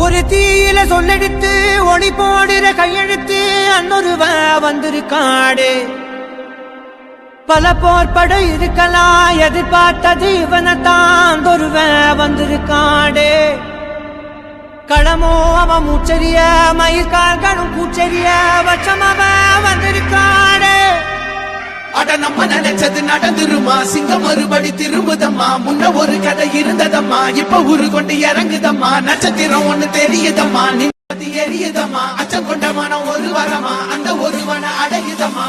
ஒரு தீயில சொல்லெடுத்து ஒளி போடுற கையெழுத்து அன்னொருவ வந்திருக்காடே பல போர்பட இருக்கலாம் எதிர்பார்த்தது இவனைத்தான் ஒருவ வந்திருக்காடே களமோ அவன் மூச்சரிய மயிர்கால்களும் பூச்சரிய வச்சம் அவன் வந்திருக்காடே அட நம்ம நினைச்சது நடந்துருமா சிங்கம் மறுபடி திரும்புதம்மா முன்ன ஒரு கதை இருந்ததம்மா இப்ப உரு கொண்டு இறங்குதம்மா நட்சத்திரம் ஒண்ணு தெரியுதம்மா நிம்மதி எரியுதம்மா அச்சம் கொண்ட மனம் ஒரு வரமா அந்த ஒருவனை அடையுதம்மா